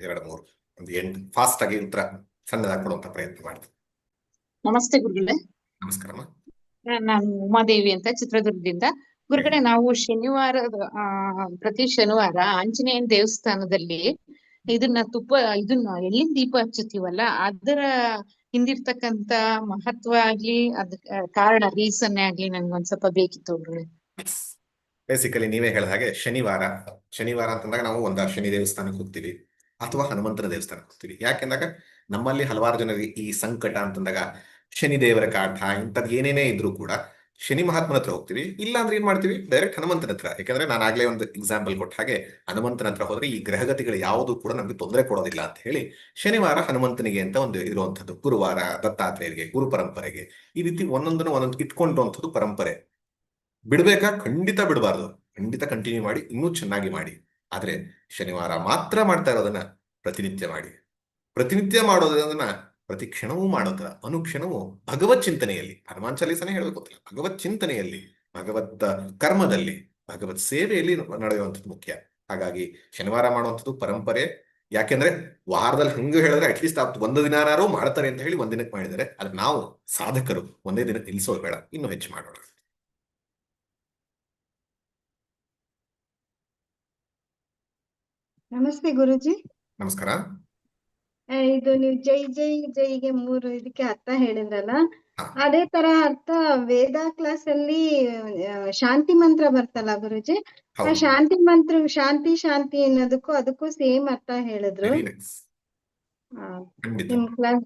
ಎರಡು ಮೂರು ಒಂದು ಎಂಟು ಫಾಸ್ಟ್ ಆಗಿ ಉತ್ತರ ಸಣ್ಣದಾಗಿ ಕೊಡುವಂತ ಪ್ರಯತ್ನ ಮಾಡ್ತೀನಿ. ನಮಸ್ತೆ ಗುರುಗಳೇ. ನಮಸ್ಕಾರಮ್ಮ. ನಾನು ಉಮಾದೇವಿ ಅಂತ ಚಿತ್ರದುರ್ಗದಿಂದ. ಗುರುಗಳೇ, ನಾವು ಶನಿವಾರ ಪ್ರತಿ ಶನಿವಾರ ಆಂಜನೇಯನ ದೇವಸ್ಥಾನದಲ್ಲಿ ಇದನ್ನ ಎಳ್ಳಿನ ದೀಪ ಹಚ್ಚುತ್ತೀವಲ್ಲ, ಅದರ ಹಿಂದಿರ್ತಕ್ಕಂತ ಮಹತ್ವ ಆಗ್ಲಿ, ಅದ್ ಕಾರಣ ರೀಸನ್ ಆಗ್ಲಿ ನನ್ಗೊಂದ್ ಸ್ವಲ್ಪ ಬೇಕಿತ್ತು ಗುರುಗಳೇ. ಬೇಸಿಕಲಿ ನೀವೇ ಹೇಳಿದ ಹಾಗೆ ಶನಿವಾರ ಅಂತಂದಾಗ ನಾವು ಒಂದ ಶನಿ ದೇವಸ್ಥಾನಕ್ಕೆ ಹೋಗ್ತೀವಿ ಅಥವಾ ಹನುಮಂತನ ದೇವಸ್ಥಾನಕ್ಕೆ ಹೋಗ್ತೀವಿ. ಯಾಕೆಂದಾಗ ನಮ್ಮಲ್ಲಿ ಹಲವಾರು ಜನರಿಗೆ ಈ ಸಂಕಟ ಅಂತಂದಾಗ ಶನಿ ದೇವರ ಕಾಟ ಇಂಥದ್ದು ಏನೇನೇ ಇದ್ರೂ ಕೂಡ ಶನಿ ಮಹಾತ್ಮನ ಹತ್ರ ಹೋಗ್ತೀವಿ. ಇಲ್ಲ ಅಂದ್ರೆ ಏನ್ ಮಾಡ್ತೀವಿ, ಡೈರೆಕ್ಟ್ ಹನುಮಂತನ ಹತ್ರ. ಯಾಕಂದ್ರೆ ನಾನು ಆಗ್ಲೇ ಒಂದು ಎಕ್ಸಾಂಪಲ್ ಕೊಟ್ಟ ಹಾಗೆ ಹನುಮಂತನ ಹತ್ರ ಹೋದ್ರೆ ಈ ಗ್ರಹಗತಿಗಳು ಯಾವುದು ಕೂಡ ನಮ್ಗೆ ತೊಂದರೆ ಕೊಡೋದಿಲ್ಲ ಅಂತ ಹೇಳಿ ಶನಿವಾರ ಹನುಮಂತನಿಗೆ ಅಂತ ಒಂದು ಇರುವಂತದ್ದು, ಗುರುವಾರ ದತ್ತಾತ್ರೇಯರಿಗೆ, ಗುರು ಪರಂಪರೆಗೆ, ಈ ರೀತಿ ಒಂದೊಂದನ್ನು ಒಂದೊಂದು ಇಟ್ಕೊಂಡಿರುವಂಥದ್ದು ಪರಂಪರೆ. ಬಿಡ್ಬೇಕಾ? ಖಂಡಿತ ಬಿಡಬಾರ್ದು, ಖಂಡಿತ ಕಂಟಿನ್ಯೂ ಮಾಡಿ, ಇನ್ನೂ ಚೆನ್ನಾಗಿ ಮಾಡಿ. ಆದ್ರೆ ಶನಿವಾರ ಮಾತ್ರ ಮಾಡ್ತಾ ಇರೋದನ್ನ ಪ್ರತಿನಿತ್ಯ ಮಾಡಿ. ಪ್ರತಿನಿತ್ಯ ಮಾಡೋದನ್ನ ಪ್ರತಿ ಕ್ಷಣವೂ ಮಾಡೋದ್ರ ಅನುಕ್ಷಣವೂ ಭಗವತ್ ಚಿಂತನೆಯಲ್ಲಿ, ಹನುಮಾನ್ ಚಾಲೀಸನೇ ಹೇಳ್ಬೇಕು ಗೊತ್ತಿಲ್ಲ, ಭಗವತ್ ಚಿಂತನೆಯಲ್ಲಿ, ಭಗವತ್ ಕರ್ಮದಲ್ಲಿ, ಭಗವತ್ ಸೇವೆಯಲ್ಲಿ ನಡೆಯುವಂಥದ್ದು ಮುಖ್ಯ. ಹಾಗಾಗಿ ಶನಿವಾರ ಮಾಡುವಂಥದ್ದು ಪರಂಪರೆ. ಯಾಕೆಂದ್ರೆ ವಾರದಲ್ಲಿ ಹಂಗ ಹೇಳಿದ್ರೆ ಅಟ್ಲೀಸ್ಟ್ ಒಂದು ದಿನಾರು ಮಾಡ್ತಾರೆ ಅಂತ ಹೇಳಿ ಒಂದಿನಕ್ಕೆ ಮಾಡಿದರೆ, ಆದ್ರೆ ನಾವು ಸಾಧಕರು ಒಂದೇ ದಿನ ನಿಲ್ಲಿಸೋದು ಬೇಡ, ಇನ್ನೂ ಹೆಚ್ಚು ಮಾಡೋಣ. ನಮಸ್ತೆ ಗುರುಜಿ. ನಮಸ್ಕಾರ. ಇದು ನೀವು ಜೈ ಜೈ ಜೈಗೆ 3 ಇದಕ್ಕೆ ಅರ್ಥ ಹೇಳಿದ್ರಲ್ಲ, ಅದೇ ತರ ಅರ್ಥ ವೇದ ಕ್ಲಾಸ್ ಅಲ್ಲಿ ಶಾಂತಿ ಮಂತ್ರ ಬರ್ತಲ್ಲ ಗುರುಜಿ, ಆ ಶಾಂತಿ ಮಂತ್ರ ಶಾಂತಿ ಶಾಂತಿ ಅನ್ನೋದಕ್ಕೂ ಅದಕ್ಕೂ ಸೇಮ್ ಅರ್ಥ ಹೇಳಿದ್ರು. ನಿಮ್ ಕ್ಲಾಸ್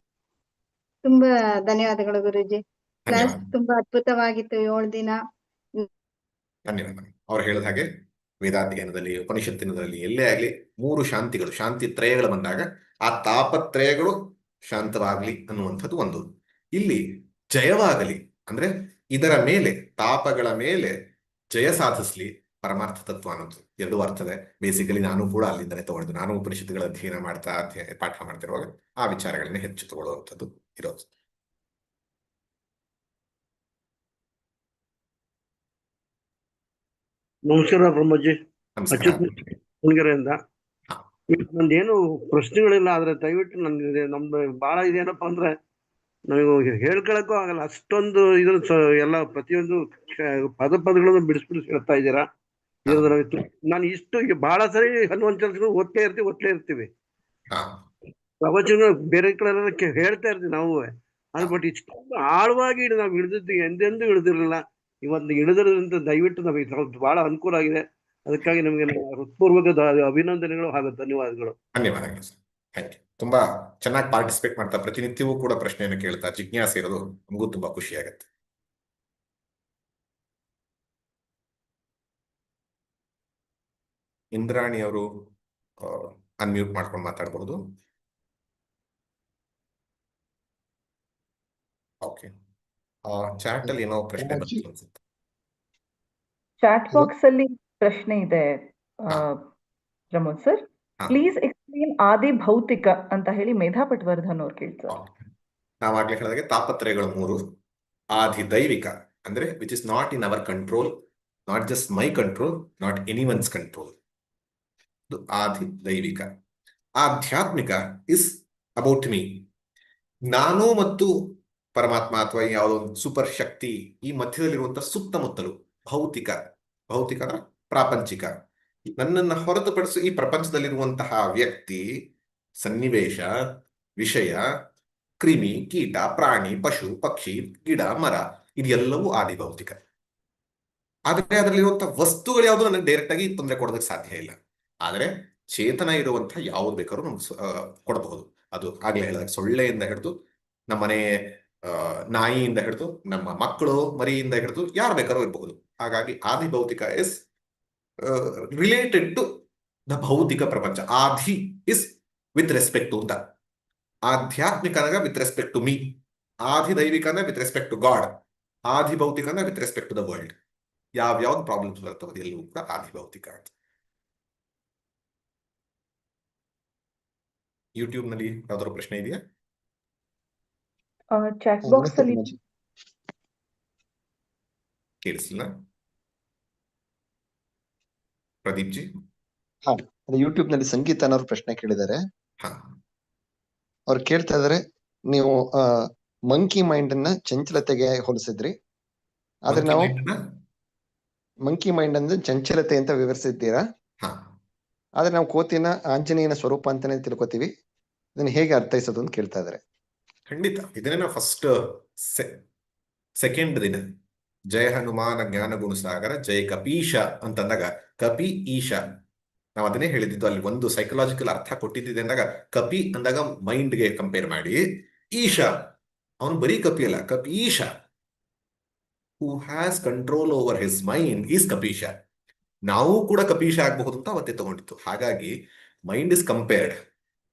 ತುಂಬಾ ಧನ್ಯವಾದಗಳು ಗುರುಜಿ. ಕ್ಲಾಸ್ ತುಂಬಾ ಅದ್ಭುತವಾಗಿತ್ತು 7 ದಿನ. ಧನ್ಯವಾದ. ಅವ್ರು ಹೇಳಿದ ಹಾಗೆ ವೇದಾಧ್ಯಯನದಲ್ಲಿ, ಉಪನಿಷತ್ತಿನದಲ್ಲಿ ಎಲ್ಲೇ ಆಗಲಿ 3 ಶಾಂತಿಗಳು, ಶಾಂತಿ ತ್ರಯಗಳು ಬಂದಾಗ ಆ ತಾಪತ್ರಯಗಳು ಶಾಂತವಾಗ್ಲಿ ಅನ್ನುವಂಥದ್ದು ಒಂದು. ಇಲ್ಲಿ ಜಯವಾಗಲಿ ಅಂದ್ರೆ ಇದರ ಮೇಲೆ, ತಾಪಗಳ ಮೇಲೆ ಜಯ ಸಾಧಿಸ್ಲಿ ಪರಮಾರ್ಥ ತತ್ವ ಅನ್ನೋದು ಎರಡು ಅರ್ಥದೆ. ಬೇಸಿಕಲಿ ನಾನು ಕೂಡ ಅಲ್ಲಿಂದನೇ ತಗೊಂಡು, ನಾನು ಉಪನಿಷತ್ತುಗಳ ಅಧ್ಯಯನ ಮಾಡ್ತಾ ಪಾಠ ಮಾಡ್ತಿರುವಾಗ ಆ ವಿಚಾರಗಳನ್ನೇ ಹೆಚ್ಚು ತಗೊಳ್ಳುವಂಥದ್ದು ಇರೋದು. ನಮಸ್ಕಾರ ಬ್ರಹ್ಮಜಿ, ಹುಣಗೆರೆಯಿಂದ. ನಂದೇನು ಪ್ರಶ್ನೆಗಳಿಲ್ಲ, ಆದ್ರೆ ದಯವಿಟ್ಟು ನಮ್ದು ಬಹಳ ಇದೇನಪ್ಪ ಅಂದ್ರೆ ನಮಗೆ ಹೇಳ್ಕೊಳಕ್ಕೂ ಆಗಲ್ಲ, ಅಷ್ಟೊಂದು ಎಲ್ಲ ಪ್ರತಿಯೊಂದು ಪದಗಳನ್ನು ಬಿಡಿಸಿ ಹೇಳ್ತಾ ಇದ್ದೀರಾ. ನಾನು ಇಷ್ಟು ಬಹಳ ಸರಿ ಹನುಮಂತ ಚಾಲಿಸಗಳು ಓದ್ತಾ ಇರ್ತೀವಿ ಪ್ರವಚನ ಬೇರೆ ಕಡೆ ಹೇಳ್ತಾ ಇರ್ತೀವಿ ನಾವು. ಅದು ಬಟ್ ಇಷ್ಟೊಂದು ಆಳವಾಗಿ ನಾವು ಇಳಿದಿದ್ದು ಎಂದೆಂದೂ ಇಳಿದಿರಲಿಲ್ಲ. ಇವತ್ತು ಇಳಿದಿರೋದ್ರಿಂದ ದಯವಿಟ್ಟು ನಮಗೆ ಬಹಳ ಅನುಕೂಲ ಆಗಿದೆ. ಅದಕ್ಕಾಗಿ ನಮಗೆ ಹೃತ್ಪೂರ್ವಕ ಅಭಿನಂದನೆಗಳು ಹಾಗೂ ಧನ್ಯವಾದಗಳು. ಧನ್ಯವಾದಗಳು ಸರ್, ಥ್ಯಾಂಕ್ ಯು. ತುಂಬಾ ಚೆನ್ನಾಗಿ ಪಾರ್ಟಿಸಿಪೇಟ್ ಮಾಡ್ತಾ ಪ್ರತಿನಿತ್ಯವೂ ಕೂಡ ಪ್ರಶ್ನೆಯನ್ನು ಕೇಳ್ತಾ ಜಿಜ್ಞಾಸೆ ಇರೋದು ನಮಗೂ ತುಂಬಾ ಖುಷಿ ಆಗುತ್ತೆ. ಇಂದ್ರಾಣಿ ಅವರು ಅನ್ಮ್ಯೂಟ್ ಮಾಡ್ಕೊಂಡು ಮಾತಾಡಬಹುದು. ಓಕೆ, ಚಾಟ್ ಅಲ್ಲಿ ಏನೋ ಪ್ರಶ್ನೆ ಬಂತು ಅನ್ಸುತ್ತೆ. ಚಾಟ್ ಬಾಕ್ಸ್ ಅಲ್ಲಿ ಪ್ರಶ್ನೆ ಇದೆ ಪ್ರಮೋದ್ ಸರ್. ಪ್ಲೀಸ್ ಎಕ್ಸ್ಪ್ಲೇನ್ ಆದಿ ಭೌತಿಕ ಅಂತ ಹೇಳಿ ಮೇಧಾ ಪಟ್ವರ್ಧನ್ ಅವ್ರು ಕೇಳ್ತಾರೆ. ನಾವಾಗ್ಲೇ ಹೇಳಿದಾಗೆ ತಾಪತ್ರಯಗಳು 3. ಆದಿ ದೈವಿಕ ಅಂದ್ರೆ which is not in our control, not just my control, not anyone's control. ಆದಿ ದೈವಿಕ. ಆಧ್ಯಾತ್ಮಿಕ ಇಸ್ ಅಬೌಟ್ ಮೀ, ನಾನು ಮತ್ತು ಪರಮಾತ್ಮ ಅಥವಾ ಯಾವುದೋ ಒಂದು ಸೂಪರ್ ಶಕ್ತಿ ಈ ಮಧ್ಯದಲ್ಲಿರುವಂತಹ ಸುತ್ತಮುತ್ತಲು. ಭೌತಿಕ, ಭೌತಿಕ ಪ್ರಾಪಂಚಿಕ, ನನ್ನನ್ನು ಹೊರತುಪಡಿಸಿ ಈ ಪ್ರಪಂಚದಲ್ಲಿರುವಂತಹ ವ್ಯಕ್ತಿ, ಸನ್ನಿವೇಶ, ವಿಷಯ, ಕ್ರಿಮಿ, ಕೀಟ, ಪ್ರಾಣಿ, ಪಶು, ಪಕ್ಷಿ, ಗಿಡ, ಮರ, ಇದೆಲ್ಲವೂ ಆದಿ ಭೌತಿಕ. ಆದರೆ ಅದರಲ್ಲಿರುವಂತಹ ವಸ್ತುಗಳು ಯಾವುದು ನನಗೆ ಡೈರೆಕ್ಟ್ ಆಗಿ ತೊಂದರೆ ಕೊಡೋದಕ್ಕೆ ಸಾಧ್ಯ ಇಲ್ಲ. ಆದರೆ ಚೇತನ ಇರುವಂತಹ ಯಾವ್ದು ಬೇಕಾದ್ರೂ ನಮ್ಗೆ ಕೊಡಬಹುದು. ಅದು ಆಗ್ಲೇ ಹೇಳಿದಾಗ ಸೊಳ್ಳೆಯಿಂದ ಹಿಡಿದು ನಮ್ಮನೆ ನಾಯಿಯಿಂದ ಹಿಡಿದು ನಮ್ಮ ಮಕ್ಕಳು ಮರಿಯಿಂದ ಹಿಡಿದು ಯಾರು ಬೇಕಾದ್ರೂ ಇರಬಹುದು. ಹಾಗಾಗಿ ಆದಿ ಭೌತಿಕ ಇಸ್ ರಿಲೇಟೆಡ್ ಟು ದ ಭೌತಿಕ ಪ್ರಪಂಚ. ಆದಿ is with respect to the, ಆಧ್ಯಾತ್ಮಿಕ ಅಂದ್ರೆ ವಿತ್ ರೆಸ್ಪೆಕ್ಟ್ ಟು ಮೀ, ಆದಿ ದೈವಿಕ ಅಂದ್ರೆ ವಿತ್ ರೆಸ್ಪೆಕ್ಟ್ ಟು ಗಾಡ್, ಆದಿ ಭೌತಿಕ ಅಂದ್ರೆ with respect to the world. ಯಾವ್ಯಾವ್ದು ಪ್ರಾಬ್ಲಮ್ಸ್ ಬರ್ತವೆ ಎಲ್ಲವೂ ಕೂಡ ಆದಿ ಭೌತಿಕ ಅಂತ. ಯೂಟ್ಯೂಬ್ ನಲ್ಲಿ ಯಾವ್ದಾದ್ರು ಪ್ರಶ್ನೆ ಇದೆಯಾ? ಚಾಟ್ ಬಾಕ್ಸ್ ಅಲ್ಲಿ ಕೇಳಿಸಿಲ್ಲ ಪ್ರದೀಪ್ ಜಿ? ಯೂಟ್ಯೂಬ್ ನಲ್ಲಿ ಸಂಗೀತ ಅನ್ನೋರು ಪ್ರಶ್ನೆ ಕೇಳಿದ್ದಾರೆ. ಹಾ ಅವ್ರು ಕೇಳ್ತಾ ಇದಾರೆ, ನೀವು ಮಂಕಿ ಮೈಂಡ್ ಅನ್ನ ಚಂಚಲತೆಗೆ ಹೋಲಿಸಿದ್ರಿ, ಆದ್ರೆ ನಾವು ಮಂಕಿ ಮೈಂಡ್ ಅಂದ್ರೆ ಚಂಚಲತೆ ಅಂತ ವಿವರಿಸಿದ್ದೀರಾ, ಹಾ ಆದ್ರೆ ನಾವು ಕೋತಿನ ಆಂಜನೇಯನ ಸ್ವರೂಪ ಅಂತಾನೆ ತಿಳ್ಕೊತೀವಿ, ಇದನ್ನ ಹೇಗೆ ಅರ್ಥೈಸೋದು ಅಂತ ಕೇಳ್ತಾ ಇದಾರೆ. ಖಂಡಿತ ಇದನ್ನೇ ನಾವು ಫಸ್ಟ್ ಸೆಕೆಂಡ್ ದಿನ ಜಯ ಹನುಮಾನ ಜ್ಞಾನ ಗುಣಸಾಗರ ಜಯ ಕಪೀಶ ಅಂತಂದಾಗ ಕಪಿ ಈಶ ನಾವು ಅದನ್ನೇ ಹೇಳಿದ್ದು. ಅಲ್ಲಿ ಒಂದು ಸೈಕಲಾಜಿಕಲ್ ಅರ್ಥ ಕೊಟ್ಟಿದ್ದಿದೆ ಅಂದಾಗ ಕಪಿ ಅಂದಾಗ ಮೈಂಡ್ಗೆ ಕಂಪೇರ್ ಮಾಡಿ, ಈಶ ಅವನು ಬರೀ ಕಪಿ ಅಲ್ಲ, ಕಪೀಶ who has control over his mind is ಕಪೀಶ. ನಾವು ಕೂಡ ಕಪೀಶ ಆಗಬಹುದು ಅಂತ ಅವತ್ತೇ ತಗೊಂಡಿತ್ತು. ಹಾಗಾಗಿ ಮೈಂಡ್ ಇಸ್ ಕಂಪೇರ್ಡ್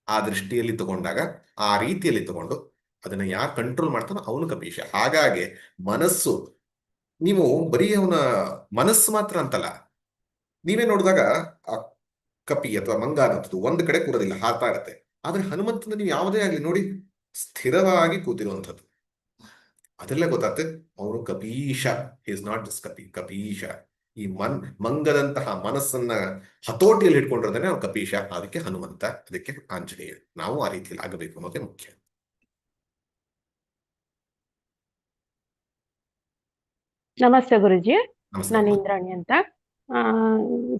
ಆ ದೃಷ್ಟಿಯಲ್ಲಿ ತಗೊಂಡಾಗ, ಆ ರೀತಿಯಲ್ಲಿ ತಗೊಂಡು ಅದನ್ನ ಯಾರು ಕಂಟ್ರೋಲ್ ಮಾಡ್ತಾನೋ ಅವನು ಕಪೀಶ. ಹಾಗಾಗಿ ಮನಸ್ಸು, ನೀವು ಬರೀ ಅವನ ಮನಸ್ಸು ಮಾತ್ರ ಅಂತಲ್ಲ, ನೀವೇ ನೋಡಿದಾಗ ಆ ಕಪಿ ಅಥವಾ ಮಂಗ ಅನ್ನೋದು ಒಂದು ಕಡೆ ಕೂರೋದಿಲ್ಲ, ಹಾರ್ತಾ ಇರುತ್ತೆ. ಆದ್ರೆ ಹನುಮಂತನ ನೀವು ಯಾವುದೇ ಆಗ್ಲಿ ನೋಡಿ ಸ್ಥಿರವಾಗಿ ಕೂತಿರುವಂಥದ್ದು, ಅದೆಲ್ಲ ಗೊತ್ತಾಗ್ತದೆ ಅವನು ಕಪೀಶ. ಇಸ್ ನಾಟ್ ಜಸ್ಟ್ ಕಪೀಶ. ಈ ಮಂಗದಂತಹ ಮನಸ್ಸನ್ನ ಹತೋಟಿಯಲ್ಲಿ ಇಟ್ಕೊಂಡಿರೋದನ್ನೇ ನಾವು ಕಪೀಶ. ಅದಕ್ಕೆ ಹನುಮಂತ, ಅದಕ್ಕೆ ಆಂಜನೇಯ. ನಾವು ಆ ರೀತಿಯಲ್ಲಿ ಆಗಬೇಕು ಅನ್ನೋದೇ ಮುಖ್ಯ. ನಮಸ್ತೆ ಗುರುಜಿ, ನಮಸ್ತೆ ನಾನು ಅಮ್ಮ. ಇಂದ್ರಾಣಿ ಅಂತ.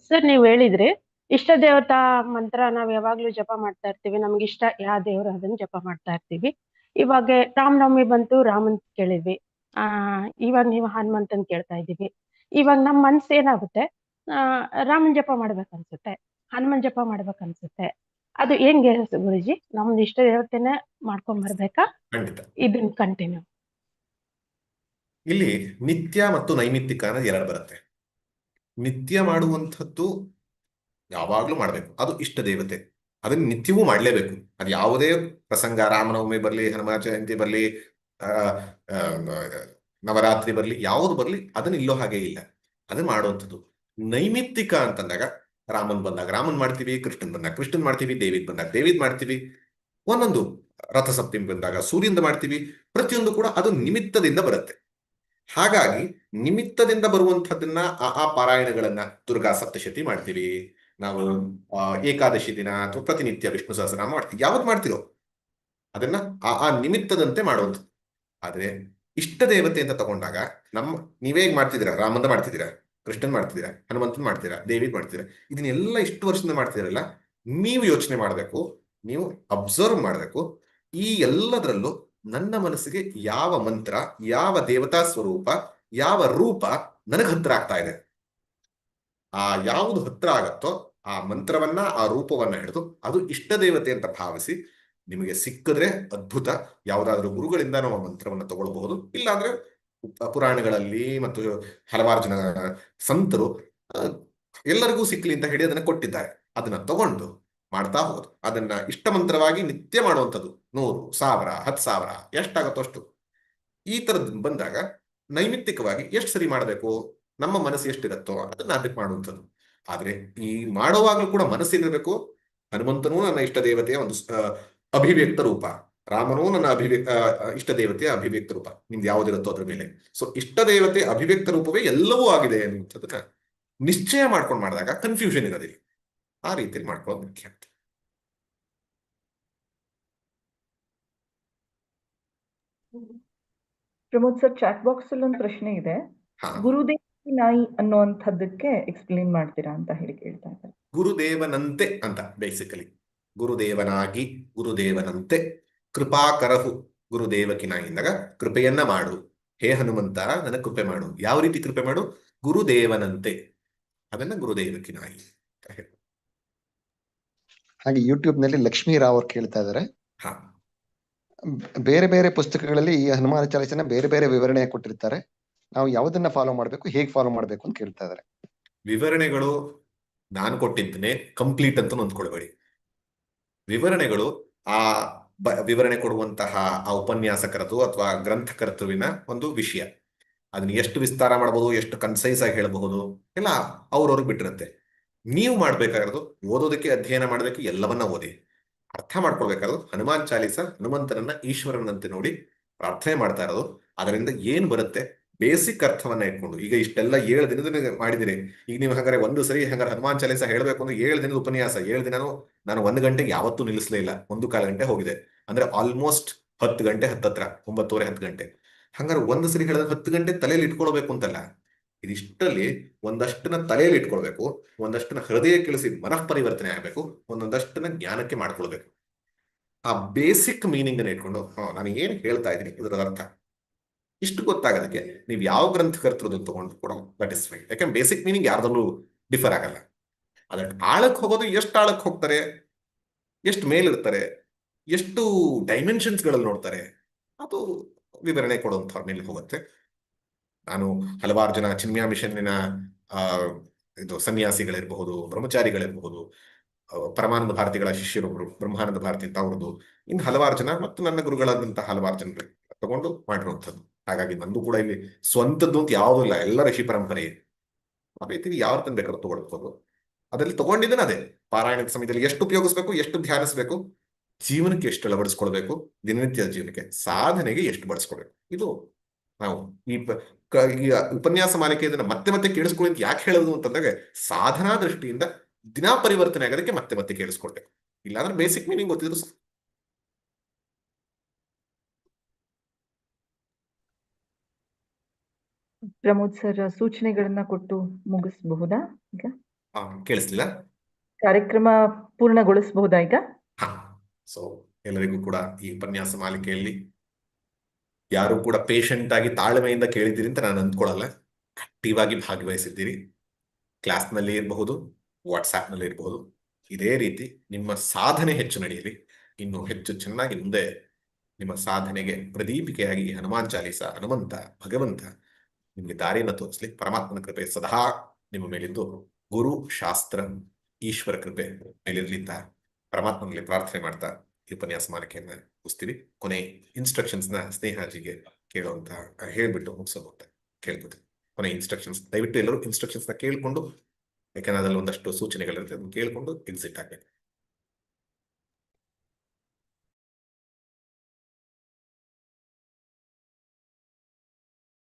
ಸರ್, ನೀವು ಹೇಳಿದ್ರಿ ಇಷ್ಟ ದೇವತಾ ಮಂತ್ರ ನಾವ್ ಯಾವಾಗ್ಲೂ ಜಪ ಮಾಡ್ತಾ ಇರ್ತೀವಿ, ನಮ್ಗೆ ಇಷ್ಟ ಯಾವ ದೇವ್ರು ಅದನ್ನ ಜಪ ಮಾಡ್ತಾ ಇರ್ತೀವಿ. ಇವಾಗ ರಾಮನವಮಿ ಬಂತು, ರಾಮನ್ ಕೇಳಿದ್ವಿ, ಇವಾಗ ನೀವು ಹನುಮಂತನ್ ಕೇಳ್ತಾ ಇದೀವಿ. ಇವಾಗ ನಮ್ ಮನ್ಸು ಏನಾಗುತ್ತೆ, ರಾಮನ್ ಜಪ ಮಾಡ್ಬೇಕನ್ಸುತ್ತೆ, ಹನುಮನ್ ಜಪ ಮಾಡ್ಬೇಕನ್ಸುತ್ತೆ. ಅದು ಹೆಂಗೆ ಗುರುಜಿ? ನಮ್ದು ಇಷ್ಟ ದೇವತೆನ ಮಾಡ್ಕೊಂಡ್ ಬರ್ಬೇಕಾ, ಖಂಡಿತ ಇದನ್ನ ಕಂಟಿನ್ಯೂ? ಇಲ್ಲಿ ನಿತ್ಯ ಮತ್ತು ನೈಮಿತ್ತಿಕ ಅನ್ನೋದು ಎರಡು ಬರುತ್ತೆ. ನಿತ್ಯ ಮಾಡುವಂಥದ್ದು ಯಾವಾಗ್ಲೂ ಮಾಡ್ಬೇಕು, ಅದು ಇಷ್ಟ ದೇವತೆ, ಅದನ್ನ ನಿತ್ಯವೂ ಮಾಡ್ಲೇಬೇಕು. ಅದು ಯಾವುದೇ ಪ್ರಸಂಗ, ರಾಮನವಮಿ ಬರ್ಲಿ, ಹನುಮ ಜಯಂತಿ ಬರ್ಲಿ, ನವರಾತ್ರಿ ಬರ್ಲಿ, ಯಾವುದು ಬರ್ಲಿ, ಅದನ್ನ ಇಲ್ಲೋ ಹಾಗೆ ಇಲ್ಲ, ಅದನ್ನ ಮಾಡುವಂಥದ್ದು. ನೈಮಿತ್ತಿಕ ಅಂತಂದಾಗ ರಾಮನ್ ಬಂದಾಗ ರಾಮನ್ ಮಾಡ್ತೀವಿ, ಕೃಷ್ಣನ್ ಬಂದಾಗ ಕೃಷ್ಣನ್ ಮಾಡ್ತೀವಿ, ದೇವಿದ್ ಬಂದಾಗ ದೇವಿದ್ ಮಾಡ್ತೀವಿ, ಒಂದೊಂದು ರಥಸಪ್ತಮಿ ಬಂದಾಗ ಸೂರ್ಯಂದ ಮಾಡ್ತೀವಿ. ಪ್ರತಿಯೊಂದು ಕೂಡ ಅದು ನಿಮಿತ್ತದಿಂದ ಬರುತ್ತೆ. ಹಾಗಾಗಿ ನಿಮಿತ್ತದಿಂದ ಬರುವಂಥದ್ದನ್ನ ಆ ಪಾರಾಯಣಗಳನ್ನ ದುರ್ಗಾ ಸಪ್ತಶತಿ ಮಾಡ್ತೀವಿ ನಾವು, ಏಕಾದಶಿ ದಿನ ಅಥವಾ ಪ್ರತಿನಿತ್ಯ ವಿಷ್ಣು ಸಹಸ್ರನಾಮ ಮಾಡ್ತೀವಿ. ಯಾವತ್ ಮಾಡ್ತಿರೋ ಅದನ್ನ ಆ ನಿಮಿತ್ತದಂತೆ ಮಾಡುವಂಥದ್ದು. ಆದ್ರೆ ಇಷ್ಟ ದೇವತೆ ಅಂತ ತಗೊಂಡಾಗ ನೀವೇಗ್ ಮಾಡ್ತಿದ್ದೀರಾ, ರಾಮಂದ ಮಾಡ್ತಿದ್ದೀರಾ, ಕೃಷ್ಣನ್ ಮಾಡ್ತಿದ್ದೀರಾ, ಹನುಮಂತನ್ ಮಾಡ್ತೀರಾ, ದೇವಿದ್ ಮಾಡ್ತೀರಾ, ಇದನ್ನೆಲ್ಲ ಇಷ್ಟು ವರ್ಷದಿಂದ ಮಾಡ್ತಿರಲ್ಲ, ನೀವು ಯೋಚನೆ ಮಾಡಬೇಕು, ನೀವು ಅಬ್ಸರ್ವ್ ಮಾಡಬೇಕು, ಈ ಎಲ್ಲದರಲ್ಲೂ ನನ್ನ ಮನಸ್ಸಿಗೆ ಯಾವ ಮಂತ್ರ, ಯಾವ ದೇವತಾ ಸ್ವರೂಪ, ಯಾವ ರೂಪ ನನಗೆ ಹತ್ರ ಆಗ್ತಾ ಇದೆ. ಆ ಯಾವುದು ಹತ್ರ ಆಗತ್ತೋ ಆ ಮಂತ್ರವನ್ನ, ಆ ರೂಪವನ್ನ ಹಿಡಿದು ಅದು ಇಷ್ಟ ದೇವತೆ ಅಂತ ಭಾವಿಸಿ, ನಿಮಗೆ ಸಿಕ್ಕಿದ್ರೆ ಅದ್ಭುತ. ಯಾವುದಾದ್ರೂ ಗುರುಗಳಿಂದ ನಾವು ಮಂತ್ರವನ್ನು ತಗೊಳ್ಬಹುದು, ಇಲ್ಲಾಂದ್ರೆ ಪುರಾಣಗಳಲ್ಲಿ ಮತ್ತು ಹಲವಾರು ಜನ ಸಂತರು ಎಲ್ಲರಿಗೂ ಸಿಕ್ಲಿ ಅಂತ ಹೇಳಿ ಅದನ್ನ ಕೊಟ್ಟಿದ್ದಾರೆ. ಅದನ್ನ ತಗೊಂಡು ಮಾಡ್ತಾ ಹೋದು, ಅದನ್ನ ಇಷ್ಟ ಮಂತ್ರವಾಗಿ ನಿತ್ಯ ಮಾಡುವಂಥದ್ದು. 100, 1000, 10,000 ಎಷ್ಟಾಗತ್ತೋ ಅಷ್ಟು. ಈ ತರದ್ ಬಂದಾಗ ನೈಮಿತ್ತಿಕವಾಗಿ ಎಷ್ಟು ಸರಿ ಮಾಡಬೇಕು, ನಮ್ಮ ಮನಸ್ಸು ಎಷ್ಟಿರತ್ತೋ ಅದನ್ನ ಅದಕ್ಕೆ ಮಾಡುವಂಥದ್ದು. ಆದ್ರೆ ಈ ಮಾಡುವಾಗಲೂ ಕೂಡ ಮನಸ್ಸಿರಬೇಕು. ಹನುಮಂತನೂ ನನ್ನ ಇಷ್ಟ ದೇವತೆಯ ಒಂದು ಅಭಿವ್ಯಕ್ತ ರೂಪ, ರಾಮನೂ ನನ್ನ ಇಷ್ಟ ದೇವತೆಯ ಅಭಿವ್ಯಕ್ತ ರೂಪ. ನಿಮ್ದು ಯಾವುದಿರುತ್ತೋ ಅದ್ರ ಮೇಲೆ. ಸೊ ಇಷ್ಟ ದೇವತೆ ಅಭಿವ್ಯಕ್ತ ರೂಪವೇ ಎಲ್ಲವೂ ಆಗಿದೆ ಅನ್ನುವಂಥದ್ದನ್ನ ನಿಶ್ಚಯ ಮಾಡ್ಕೊಂಡು ಮಾಡಿದಾಗ ಕನ್ಫ್ಯೂಷನ್ ಇರೋದಿಲ್ಲ. ಆ ರೀತಿಯಲ್ಲಿ ಮಾಡ್ಕೊಳ್ಳೋದು ಮುಖ್ಯ. ಪ್ರಮೋದ್ ಸರ್, ಚಾಟ್ ಬಾಕ್ಸ್ ಅಲ್ಲಿ ಒಂದು ಪ್ರಶ್ನೆ ಇದೆ, ಗುರುದೇವಿ ನಾಯಿ ಅನ್ನುವಂಥದ್ದಕ್ಕೆ ಎಕ್ಸ್ಪ್ಲೇನ್ ಮಾಡ್ತೀರಾ ಅಂತ ಹೇಳಿ ಕೇಳ್ತಾ ಇದ್ದಾರೆ. ಗುರುದೇವನಂತೆ ಅಂತ, ಬೇಸಿಕಲಿ ಗುರುದೇವನಾಗಿ, ಗುರುದೇವನಂತೆ, ಕೃಪಾಕರಹು ಗುರುದೇವಕಿ ನಾಯಿ ಅಂದಾಗ ಕೃಪೆಯನ್ನ ಮಾಡು, ಹೇ ಹನುಮಂತ ನನ್ನ ಕೃಪೆ ಮಾಡು. ಯಾವ ರೀತಿ ಕೃಪೆ ಮಾಡು? ಗುರುದೇವನಂತೆ, ಅದನ್ನ ಗುರುದೇವಕಿ ನಾಯಿ. ಹಾಗೆ ಯೂಟ್ಯೂಬ್ ನಲ್ಲಿ ಲಕ್ಷ್ಮೀ ರಾವ್ ಅವ್ರು ಕೇಳ್ತಾ ಇದ್ದಾರೆ, ಬೇರೆ ಬೇರೆ ಪುಸ್ತಕಗಳಲ್ಲಿ ಈ ಹನುಮಾನ ಚಾಲಿಸನ ಬೇರೆ ಬೇರೆ ವಿವರಣೆ ಕೊಟ್ಟಿರ್ತಾರೆ, ನಾವು ಯಾವುದನ್ನ ಫಾಲೋ ಮಾಡ್ಬೇಕು, ಹೇಗೆ ಫಾಲೋ ಮಾಡ್ಬೇಕು ಅಂತ ಕೇಳ್ತಾ ಇದ್ದಾರೆ. ವಿವರಣೆಗಳು ನಾನು ಕೊಟ್ಟಿದ್ದೇನೆ ಕಂಪ್ಲೀಟ್ ಅಂತ ಹೊಂದ್ಕೊಳ್ಬೇಡಿ. ವಿವರಣೆಗಳು ಆ ವಿವರಣೆ ಕೊಡುವಂತಹ ಆ ಉಪನ್ಯಾಸಕರದು ಅಥವಾ ಗ್ರಂಥಕರ್ತೃವಿನ ಒಂದು ವಿಷಯ. ಅದನ್ನ ಎಷ್ಟು ವಿಸ್ತಾರ ಮಾಡಬಹುದು, ಎಷ್ಟು ಕನ್ಸೈಸ್ ಆಗಿ ಹೇಳಬಹುದು, ಎಲ್ಲ ಅವ್ರವ್ರಿಗೆ ಬಿಟ್ಟಿರುತ್ತೆ. ನೀವು ಮಾಡ್ಬೇಕಾಗಿರೋದು ಓದೋದಕ್ಕೆ, ಅಧ್ಯಯನ ಮಾಡೋದಕ್ಕೆ ಎಲ್ಲವನ್ನ ಓದಿ ಅರ್ಥ ಮಾಡ್ಕೊಳ್ಬೇಕಾದ್ರು ಹನುಮಾನ್ ಚಾಲೀಸ ಹನುಮಂತನನ್ನ ಈಶ್ವರನಂತೆ ನೋಡಿ ಪ್ರಾರ್ಥನೆ ಮಾಡ್ತಾ ಇರೋದು. ಅದರಿಂದ ಏನ್ ಬರುತ್ತೆ, ಬೇಸಿಕ್ ಅರ್ಥವನ್ನ ಇಟ್ಕೊಂಡು ಈಗ ಇಷ್ಟೆಲ್ಲ 7 ದಿನದ ಮಾಡಿದಿರಿ. ಈಗ ನೀವು ಹಾಗಾದ್ರೆ ಒಂದು ಸರಿ ಹಾಗಾದ್ರೆ ಹನುಮಾನ್ ಚಾಲೀಸ ಹೇಳಬೇಕು ಅಂದ್ರೆ 7 ದಿನದ ಉಪನ್ಯಾಸ. 7 ದಿನನೂ ನಾನು 1 ಗಂಟೆಗೆ ಯಾವತ್ತೂ ನಿಲ್ಲಿಸಲೇ ಇಲ್ಲ. 1 ಕಾಲು ಗಂಟೆ ಹೋಗಿದೆ ಅಂದ್ರೆ ಆಲ್ಮೋಸ್ಟ್ 10 ಗಂಟೆ ಹತ್ತತ್ರ 9:30 10 ಗಂಟೆ. ಹಂಗಾರೆ ಒಂದು ಸರಿ ಹೇಳಿದ್ರೆ 10 ಗಂಟೆ ತಲೆಯಲ್ಲಿ ಇಟ್ಕೊಳ್ಬೇಕು ಅಂತಲ್ಲ. ಇದಿಷ್ಟಲ್ಲಿ ಒಂದಷ್ಟನ್ನ ತಲೆಯಲ್ಲಿ ಇಟ್ಕೊಳ್ಬೇಕು, ಒಂದಷ್ಟನ್ನ ಹೃದಯ ಕೇಳಿಸಿ ಮನಃ ಪರಿವರ್ತನೆ ಆಗ್ಬೇಕು, ಒಂದೊಂದಷ್ಟನ್ನ ಜ್ಞಾನಕ್ಕೆ ಮಾಡ್ಕೊಳ್ಬೇಕು. ಆ ಬೇಸಿಕ್ ಮೀನಿಂಗ್ ಅನ್ನ ಇಟ್ಕೊಂಡು ನಾನು ಏನ್ ಹೇಳ್ತಾ ಇದ್ದೀನಿ ಇದರ ಅರ್ಥ ಇಷ್ಟು ಗೊತ್ತಾಗೋದಕ್ಕೆ ನೀವು ಯಾವ ಗ್ರಂಥಕರ್ತೃದ್ದು ತಗೊಂಡು ಕೂಡ ದಟ್ ಇಸ್ ಫೈನ್. ಯಾಕಂದ್ರೆ ಬೇಸಿಕ್ ಮೀನಿಂಗ್ ಯಾರ್ದಲ್ಲೂ ಡಿಫರ್ ಆಗಲ್ಲ. ಅದಕ್ಕೆ ಆಳಕ್ಕೆ ಹೋಗೋದು ಎಷ್ಟು ಆಳಕ್ಕೆ ಹೋಗ್ತಾರೆ, ಎಷ್ಟು ಮೇಲಿರ್ತಾರೆ, ಎಷ್ಟು ಡೈಮೆನ್ಷನ್ಸ್ಗಳಲ್ಲಿ ನೋಡ್ತಾರೆ, ಅದು ವಿವರಣೆ ಕೊಡುವಂಥವ್ರ ಮೇಲೆ ಹೋಗುತ್ತೆ. ನಾನು ಹಲವಾರು ಜನ ಚಿನ್ಮಯ ಮಿಷನ್ನಿನ ಇದು ಸನ್ಯಾಸಿಗಳಿರಬಹುದು, ಬ್ರಹ್ಮಚಾರಿಗಳಿರಬಹುದು, ಪರಮಾನಂದ ಭಾರತಿಗಳ ಶಿಷ್ಯರೊಬ್ಬರು ಬ್ರಹ್ಮಾನಂದ ಭಾರತಿ ಅಂತ ಅವ್ರದ್ದು, ಇನ್ನು ಹಲವಾರು ಜನ ಮತ್ತು ನನ್ನ ಗುರುಗಳಾದಂತಹ ಹಲವಾರು ಜನರು ತಗೊಂಡು ಮಾಡಿರುವಂಥದ್ದು. ಹಾಗಾಗಿ ನಂದು ಕೂಡ ಇಲ್ಲಿ ಸ್ವಂತದ್ದು ಅಂತ ಯಾವುದೂ ಇಲ್ಲ, ಎಲ್ಲ ಋಷಿ ಪರಂಪರೆ. ಆ ರೀತಿ ಯಾವ ತನ ಬೇಕಾದ್ರೂ ತಗೊಳ್ಬೋದು. ಅದರಲ್ಲಿ ತಗೊಂಡಿದ್ದೇನೆ ಅದೇ ಪಾರಾಯಣದ ಸಮಯದಲ್ಲಿ ಎಷ್ಟು ಉಪಯೋಗಿಸ್ಬೇಕು, ಎಷ್ಟು ಧ್ಯಾನಿಸ್ಬೇಕು, ಜೀವನಕ್ಕೆ ಎಷ್ಟು ಅಳವಡಿಸ್ಕೊಳ್ಬೇಕು, ದಿನನಿತ್ಯದ ಜೀವನಕ್ಕೆ ಸಾಧನೆಗೆ ಎಷ್ಟು ಬಳಸ್ಕೊಳ್ಬೇಕು. ಇದು ನಾವು ಈ ಉಪನ್ಯಾಸ ಮಾಲಿಕೆ ಇದನ್ನ ಮತ್ತೆ ಮತ್ತೆ ಕೇಳಿಸ್ಕೊಳ್ಳಿ ಅಂತ ಯಾಕೆ ಹೇಳೋದು ಅಂತಂದಾಗ ಸಾಧನಾ ದೃಷ್ಟಿಯಿಂದ ದಿನಾ ಪರಿವರ್ತನೆ ಆಗೋದಕ್ಕೆ ಮತ್ತೆ ಮತ್ತೆ ಕೇಳಿಸ್ಕೊಳ್ಬೇಕು. ಇಲ್ಲಾಂದ್ರೆ ಬೇಸಿಕ್ ಮೀನಿಂಗ್ ಗೊತ್ತಿದ್ರು ಪ್ರಮೋದ್ ಸರ್ ಸೂಚನೆಗಳನ್ನ ಕೊಟ್ಟು ಮುಗಿಸಬಹುದಾ? ಈಗ ಕೇಳಿಸ್ಲಿಲ್ಲ, ಕಾರ್ಯಕ್ರಮ ಪೂರ್ಣಗೊಳಿಸಬಹುದಾ ಈಗ? ಸೊ ಎಲ್ಲರಿಗೂ ಕೂಡ ಈ ಉಪನ್ಯಾಸ ಮಾಲಿಕೆಯಲ್ಲಿ ಯಾರು ಕೂಡ ಪೇಷಂಟ್ ಆಗಿ ತಾಳ್ಮೆಯಿಂದ ಕೇಳಿದ್ದೀರಿ ಅಂತ ನಾನು ಅಂದ್ಕೊಳ್ಳಲ್ಲ. ಆಕ್ಟಿವ್ ಆಗಿ ಭಾಗವಹಿಸಿದ್ದೀರಿ. ಕ್ಲಾಸ್ನಲ್ಲಿ ಇರಬಹುದು, ವಾಟ್ಸ್ಆ್ಯಪ್ನಲ್ಲಿ ಇರಬಹುದು. ಇದೇ ರೀತಿ ನಿಮ್ಮ ಸಾಧನೆ ಹೆಚ್ಚು ನಡೆಯಲಿ. ಇನ್ನು ಹೆಚ್ಚು ಚೆನ್ನಾಗಿ ಮುಂದೆ ನಿಮ್ಮ ಸಾಧನೆಗೆ ಪ್ರದೀಪಿಕೆಯಾಗಿ ಹನುಮಾನ್ ಚಾಲೀಸ, ಹನುಮಂತ, ಭಗವಂತ ನಿಮಗೆ ದಾರಿಯನ್ನು ತೋರಿಸ್ಲಿ. ಪರಮಾತ್ಮನ ಕೃಪೆ ಸದಾ ನಿಮ್ಮ ಮೇಲಿದ್ದು ಗುರು, ಶಾಸ್ತ್ರ, ಈಶ್ವರ ಕೃಪೆ ಮೇಲಿರಲಿ ಅಂತ ಪರಮಾತ್ಮನಲ್ಲಿ ಪ್ರಾರ್ಥನೆ ಮಾಡ್ತಾ ಈ ಉಪನ್ಯಾಸ ಮಾಲಿಕೆಯನ್ನ ಮುಗಿಸ್ತೀವಿ. ಕೊನೆ ಇನ್ಸ್ಟ್ರಕ್ಷನ್ಸ್ನ ಸ್ನೇಹಾಜಿಗೆ ಕೇಳುವಂತ ಹೇಳ್ಬಿಟ್ಟು ಮುಗಿಸೋದು ಅಂತ ಕೇಳ್ಬೋದು. ಕೊನೆ ಇನ್ಸ್ಟ್ರಕ್ಷನ್ಸ್ ದಯವಿಟ್ಟು ಎಲ್ಲರೂ ಇನ್ಸ್ಟ್ರಕ್ಷನ್ಸ್ನ ಕೇಳಿಕೊಂಡು, ಯಾಕಂದ್ರೆ ಅದರಲ್ಲಿ ಒಂದಷ್ಟು ಸೂಚನೆಗಳಿರುತ್ತೆ, ಅದನ್ನು ಕೇಳಿಕೊಂಡು ಎಕ್ಸಿಟ್ ಆಗಬೇಕು.